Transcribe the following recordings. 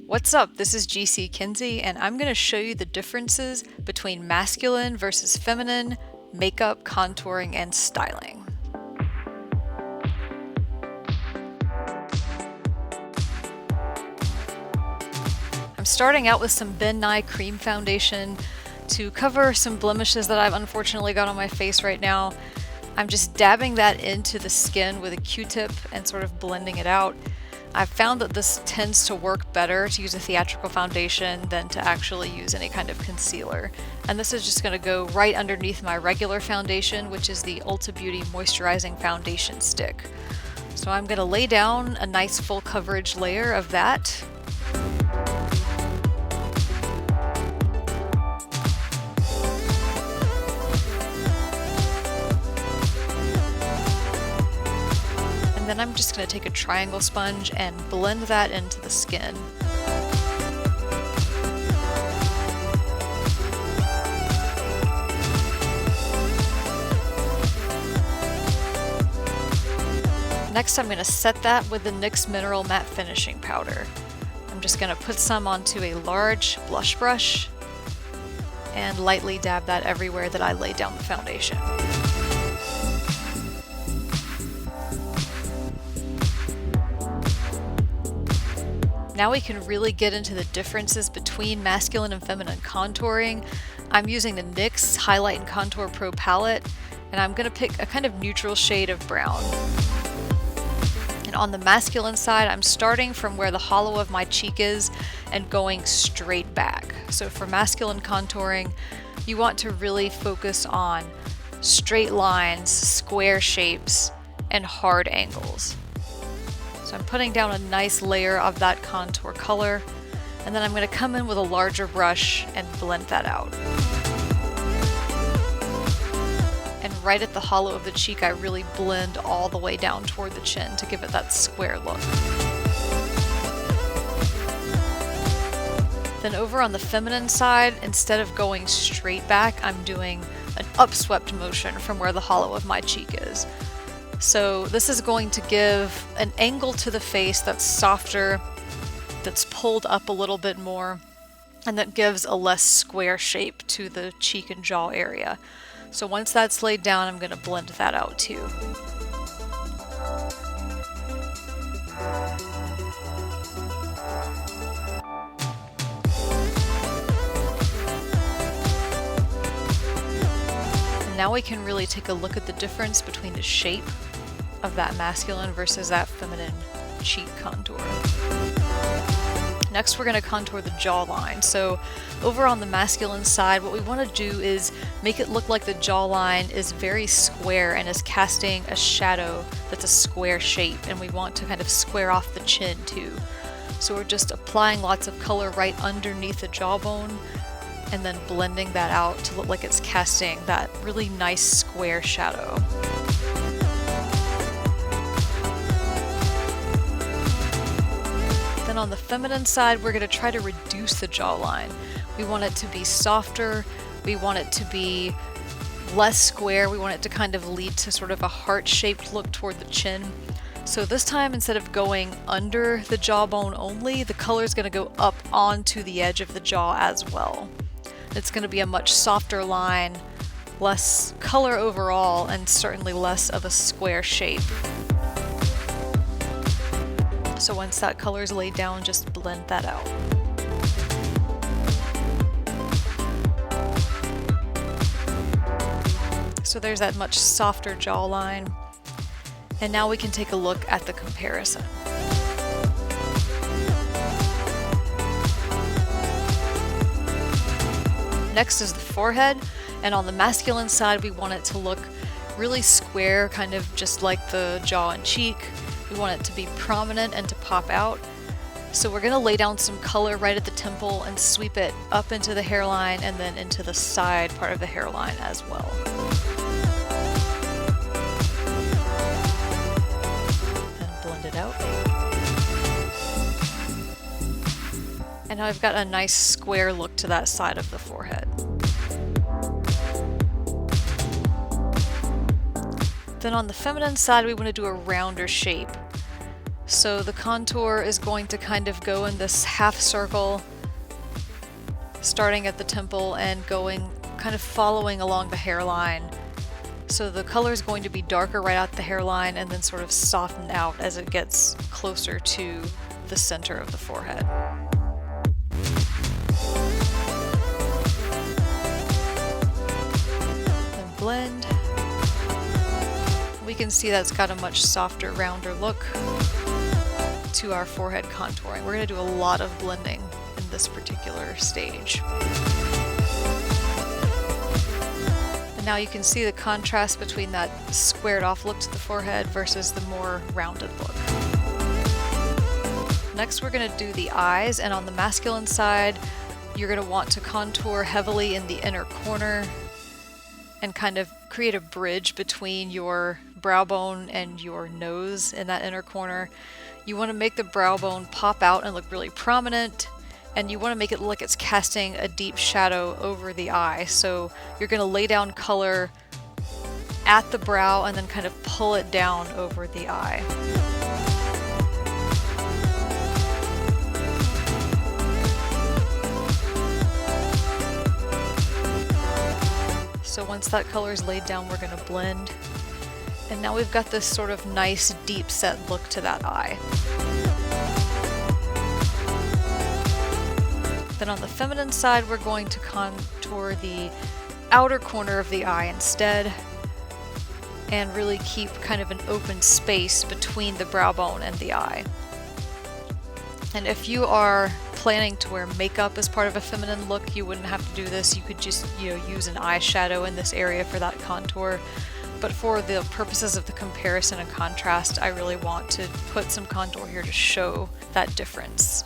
What's up? This is GC Kinsey, and I'm going to show you the differences between masculine versus feminine makeup, contouring, and styling. I'm starting out with some Nye Creme Foundation to cover some blemishes that I've unfortunately got on my face right now. I'm just dabbing that into the skin with a Q-tip and sort of blending it out. I've found that this tends to work better to use a theatrical foundation than to actually use any kind of concealer. And this is just going to go right underneath my regular foundation, which is the Ulta Beauty Moisturizing Foundation Stick. So I'm going to lay down a nice full coverage layer of that. And then I'm just going to take a triangle sponge and blend that into the skin. Next, I'm going to set that with the NYX Mineral Matte Finishing Powder. I'm just going to put some onto a large blush brush and lightly dab that everywhere that I lay down the foundation. Now we can really get into the differences between masculine and feminine contouring. I'm using the NYX Highlight and Contour Pro palette, and I'm going to pick a kind of neutral shade of brown. And on the masculine side, I'm starting from where the hollow of my cheek is and going straight back. So for masculine contouring, you want to really focus on straight lines, square shapes, and hard angles. So I'm putting down a nice layer of that contour color, and then I'm going to come in with a larger brush and blend that out. And right at the hollow of the cheek, I really blend all the way down toward the chin to give it that square look. Then over on the feminine side, instead of going straight back, I'm doing an upswept motion from where the hollow of my cheek is. So this is going to give an angle to the face that's softer, that's pulled up a little bit more, and that gives a less square shape to the cheek and jaw area. So once that's laid down, I'm going to blend that out too. And now we can really take a look at the difference between the shape of that masculine versus that feminine cheek contour. Next, we're going to contour the jawline. So over on the masculine side, what we want to do is make it look like the jawline is very square and is casting a shadow that's a square shape, and we want to kind of square off the chin too. So we're just applying lots of color right underneath the jawbone and then blending that out to look like it's casting that really nice square shadow. Then on the feminine side, we're going to try to reduce the jawline. We want it to be softer, we want it to be less square, we want it to kind of lead to sort of a heart-shaped look toward the chin. So this time, instead of going under the jawbone only, the color is going to go up onto the edge of the jaw as well. It's going to be a much softer line, less color overall, and certainly less of a square shape. So once that color is laid down, just blend that out. So there's that much softer jawline. And now we can take a look at the comparison. Next is the forehead, and on the masculine side, we want it to look really square, kind of just like the jaw and cheek. We want it to be prominent and to pop out. So we're going to lay down some color right at the temple and sweep it up into the hairline and then into the side part of the hairline as well. And blend it out. And now I've got a nice square look to that side of the forehead. Then on the feminine side, we want to do a rounder shape. So the contour is going to kind of go in this half circle, starting at the temple and going kind of following along the hairline. So the color is going to be darker right at the hairline and then sort of soften out as it gets closer to the center of the forehead. Then blend. We can see that's got a much softer, rounder look to our forehead contouring. We're going to do a lot of blending in this particular stage. And now you can see the contrast between that squared off look to the forehead versus the more rounded look. Next we're going to do the eyes, and on the masculine side you're going to want to contour heavily in the inner corner and kind of create a bridge between your brow bone and your nose in that inner corner. You want to make the brow bone pop out and look really prominent, and you want to make it look like it's casting a deep shadow over the eye. So you're going to lay down color at the brow and then kind of pull it down over the eye. So once that color is laid down, we're going to blend. And now we've got this sort of nice deep set look to that eye. Then on the feminine side, we're going to contour the outer corner of the eye instead, and really keep kind of an open space between the brow bone and the eye. And if you are planning to wear makeup as part of a feminine look, you wouldn't have to do this. You could just, use an eyeshadow in this area for that contour. But for the purposes of the comparison and contrast, I really want to put some contour here to show that difference.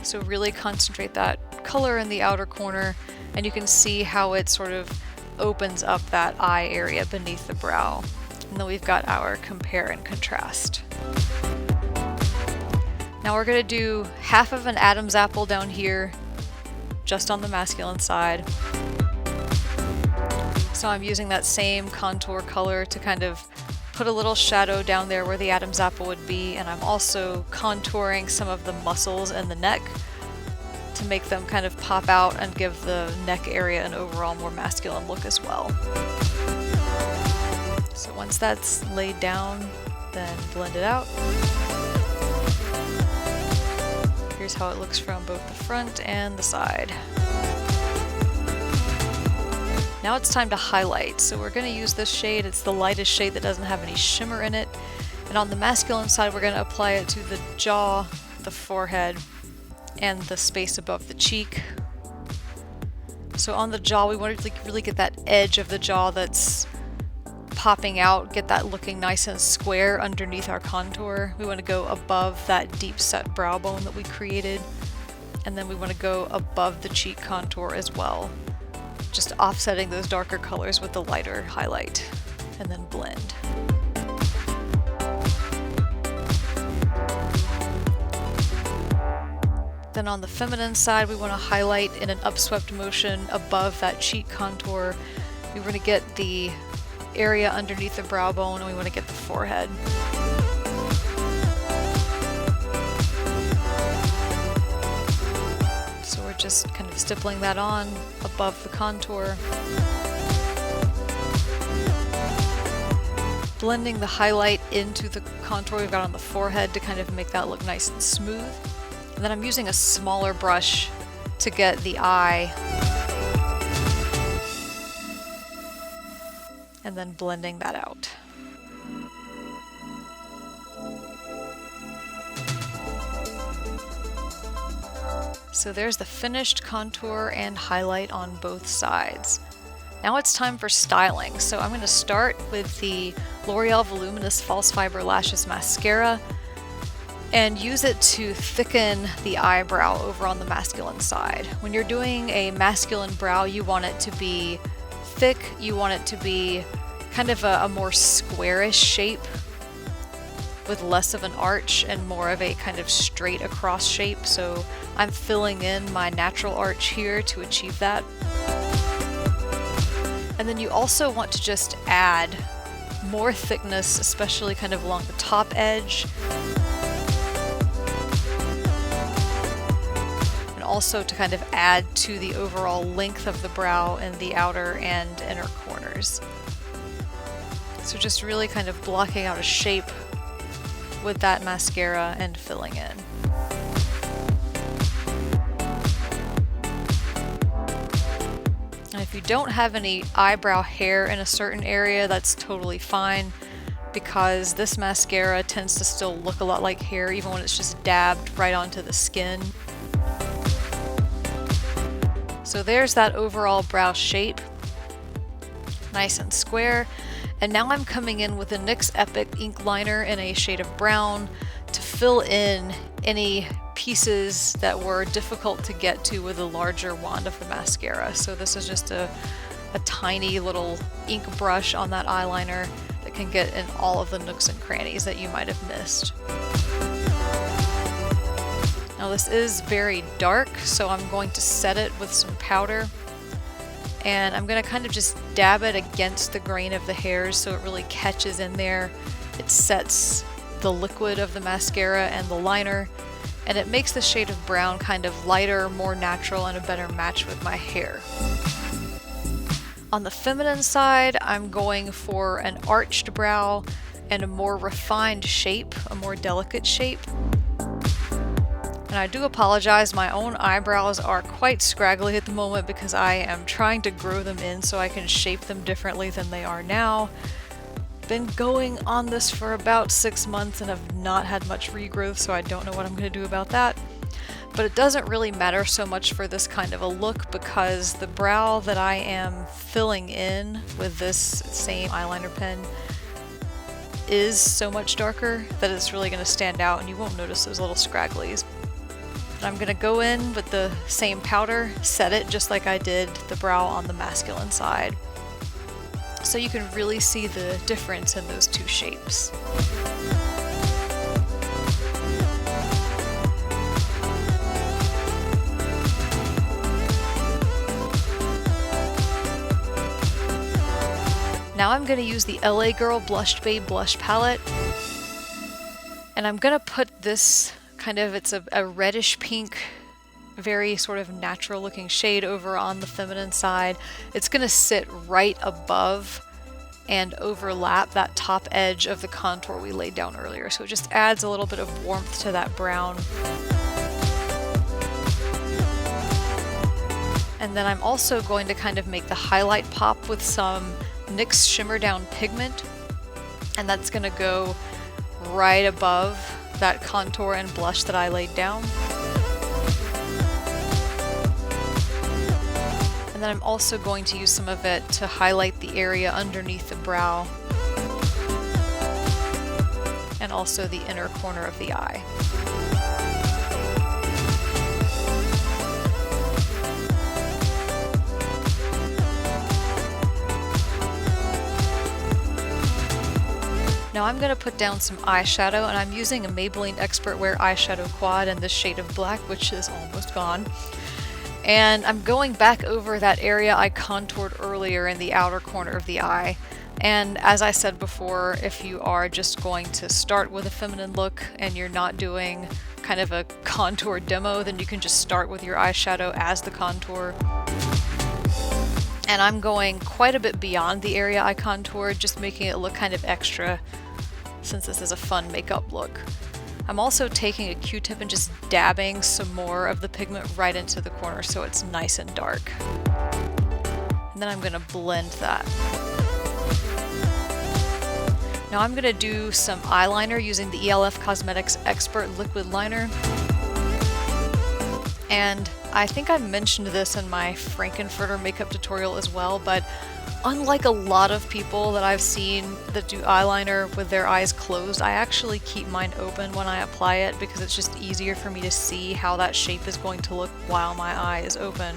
So really concentrate that color in the outer corner, and you can see how it sort of opens up that eye area beneath the brow. And then we've got our compare and contrast. Now we're going to do half of an Adam's apple down here, just on the masculine side. So I'm using that same contour color to kind of put a little shadow down there where the Adam's apple would be, and I'm also contouring some of the muscles in the neck to make them kind of pop out and give the neck area an overall more masculine look as well. So once that's laid down, then blend it out. Here's how it looks from both the front and the side. Now it's time to highlight. So we're going to use this shade. It's the lightest shade that doesn't have any shimmer in it. And on the masculine side, we're going to apply it to the jaw, the forehead, and the space above the cheek. So on the jaw, we want to really get that edge of the jaw that's popping out, get that looking nice and square underneath our contour. We want to go above that deep set brow bone that we created, and then we want to go above the cheek contour as well, just offsetting those darker colors with the lighter highlight, and then blend. Then on the feminine side, we want to highlight in an upswept motion above that cheek contour. We want to get the area underneath the brow bone, and we want to get the forehead. So we're just kind of stippling that on above the contour. Blending the highlight into the contour we've got on the forehead to kind of make that look nice and smooth. And then I'm using a smaller brush to get the eye, and then blending that out. So there's the finished contour and highlight on both sides. Now it's time for styling. So I'm going to start with the L'Oreal Voluminous False Fiber Lashes Mascara and use it to thicken the eyebrow over on the masculine side. When you're doing a masculine brow, you want it to be thick, you want it to be kind of a more squarish shape with less of an arch and more of a kind of straight across shape. So I'm filling in my natural arch here to achieve that. And then you also want to just add more thickness, especially kind of along the top edge. And also to kind of add to the overall length of the brow in the outer and inner corners. So just really kind of blocking out a shape with that mascara and filling in. And if you don't have any eyebrow hair in a certain area, that's totally fine, because this mascara tends to still look a lot like hair even when it's just dabbed right onto the skin. So there's that overall brow shape, nice and square. And now I'm coming in with the NYX Epic Ink Liner in a shade of brown to fill in any pieces that were difficult to get to with a larger wand of the mascara. So this is just a tiny little ink brush on that eyeliner that can get in all of the nooks and crannies that you might have missed. Now this is very dark, so I'm going to set it with some powder. And I'm going to kind of just dab it against the grain of the hairs so it really catches in there. It sets the liquid of the mascara and the liner, and it makes the shade of brown kind of lighter, more natural, and a better match with my hair. On the feminine side, I'm going for an arched brow and a more refined shape, a more delicate shape. And I do apologize, my own eyebrows are quite scraggly at the moment because I am trying to grow them in so I can shape them differently than they are now. Been going on this for about 6 months and have not had much regrowth, so I don't know what I'm going to do about that. But it doesn't really matter so much for this kind of a look because the brow that I am filling in with this same eyeliner pen is so much darker that it's really going to stand out and you won't notice those little scragglies. I'm going to go in with the same powder, set it just like I did the brow on the masculine side, so you can really see the difference in those two shapes. Now I'm going to use the LA Girl Blushed Babe Blush Palette, and I'm going to put this it's a reddish pink, very sort of natural looking shade over on the feminine side. It's going to sit right above and overlap that top edge of the contour we laid down earlier. So it just adds a little bit of warmth to that brown. And then I'm also going to kind of make the highlight pop with some NYX Shimmer Down Pigment. And that's going to go right above that contour and blush that I laid down. And then I'm also going to use some of it to highlight the area underneath the brow and also the inner corner of the eye. Now I'm going to put down some eyeshadow, and I'm using a Maybelline Expert Wear Eyeshadow Quad in this shade of black, which is almost gone. And I'm going back over that area I contoured earlier in the outer corner of the eye. And as I said before, if you are just going to start with a feminine look and you're not doing kind of a contour demo, then you can just start with your eyeshadow as the contour. And I'm going quite a bit beyond the area I contoured, just making it look kind of extra since this is a fun makeup look. I'm also taking a Q-tip and just dabbing some more of the pigment right into the corner so it's nice and dark. And then I'm going to blend that. Now I'm going to do some eyeliner using the e.l.f. Cosmetics Expert Liquid Liner. And I think I mentioned this in my Frankenfurter makeup tutorial as well, but unlike a lot of people that I've seen that do eyeliner with their eyes closed, I actually keep mine open when I apply it because it's just easier for me to see how that shape is going to look while my eye is open.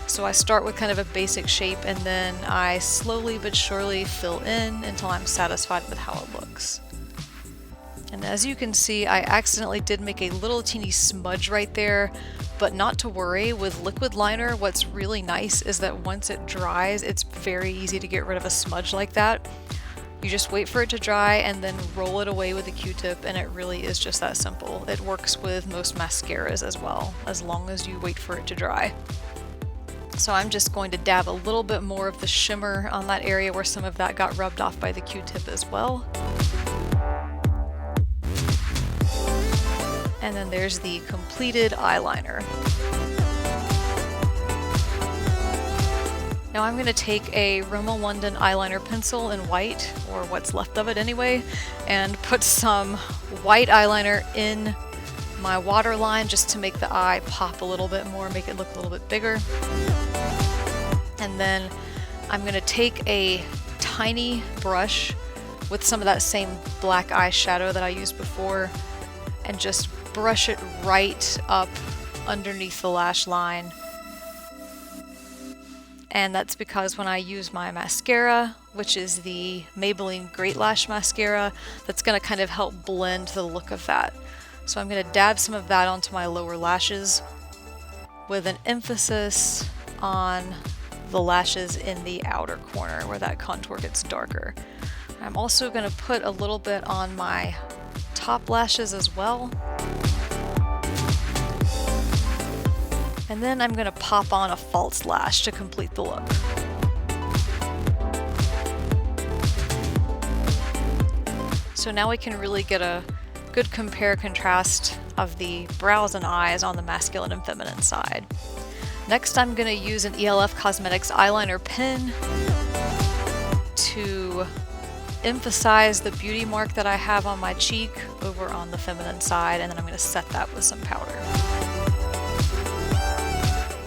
So I start with kind of a basic shape and then I slowly but surely fill in until I'm satisfied with how it looks. And as you can see, I accidentally did make a little teeny smudge right there, but not to worry. With liquid liner, what's really nice is that once it dries, it's very easy to get rid of a smudge like that. You just wait for it to dry and then roll it away with a Q-tip, and it really is just that simple. It works with most mascaras as well, as long as you wait for it to dry. So I'm just going to dab a little bit more of the shimmer on that area where some of that got rubbed off by the Q-tip as well. And then there's the completed eyeliner. Now I'm going to take a Rimmel London eyeliner pencil in white, or what's left of it anyway, and put some white eyeliner in my waterline just to make the eye pop a little bit more, make it look a little bit bigger. And then I'm going to take a tiny brush with some of that same black eyeshadow that I used before and just brush it right up underneath the lash line. And that's because when I use my mascara, which is the Maybelline Great Lash Mascara, that's going to kind of help blend the look of that. So I'm going to dab some of that onto my lower lashes with an emphasis on the lashes in the outer corner where that contour gets darker. I'm also going to put a little bit on my top lashes as well. And then I'm going to pop on a false lash to complete the look. So now we can really get a good compare-contrast of the brows and eyes on the masculine and feminine side. Next, I'm going to use an e.l.f. Cosmetics eyeliner pen to emphasize the beauty mark that I have on my cheek over on the feminine side, and then I'm going to set that with some powder.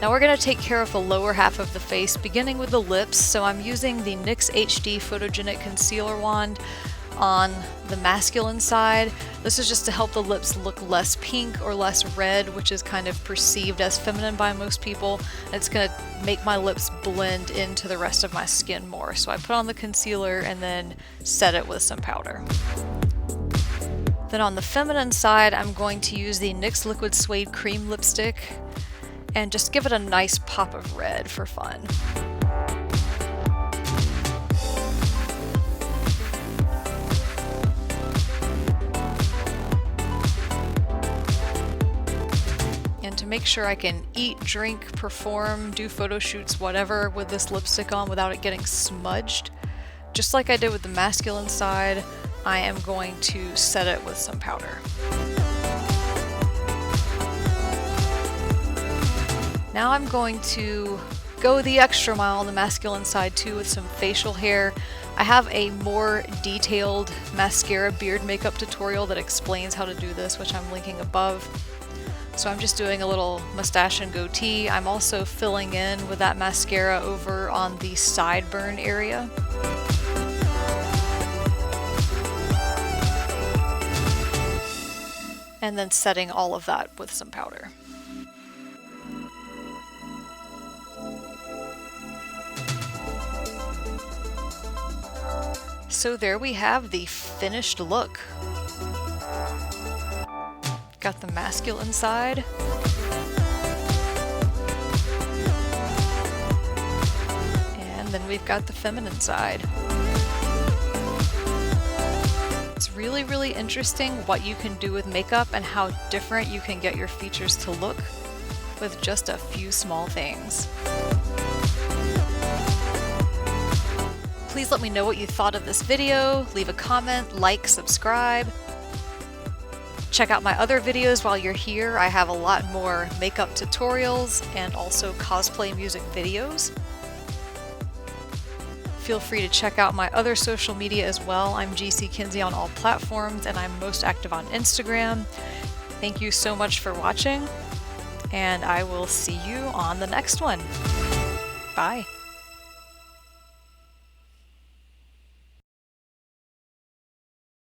Now we're going to take care of the lower half of the face, beginning with the lips. So I'm using the NYX HD Photogenic Concealer Wand on the masculine side. This is just to help the lips look less pink or less red, which is kind of perceived as feminine by most people. It's going to make my lips blend into the rest of my skin more. So I put on the concealer and then set it with some powder. Then on the feminine side, I'm going to use the NYX Liquid Suede Cream Lipstick and just give it a nice pop of red for fun. And to make sure I can eat, drink, perform, do photo shoots, whatever with this lipstick on without it getting smudged, just like I did with the masculine side, I am going to set it with some powder. Now I'm going to go the extra mile on the masculine side too with some facial hair. I have a more detailed mascara beard makeup tutorial that explains how to do this, which I'm linking above. So I'm just doing a little mustache and goatee. I'm also filling in with that mascara over on the sideburn area. And then setting all of that with some powder. So there we have the finished look. Got the masculine side. And then we've got the feminine side. It's really, really interesting what you can do with makeup and how different you can get your features to look with just a few small things. Please let me know what you thought of this video. Leave a comment, like, subscribe. Check out my other videos while you're here. I have a lot more makeup tutorials and also cosplay music videos. Feel free to check out my other social media as well. I'm GC Kinsey on all platforms and I'm most active on Instagram. Thank you so much for watching and I will see you on the next one. Bye.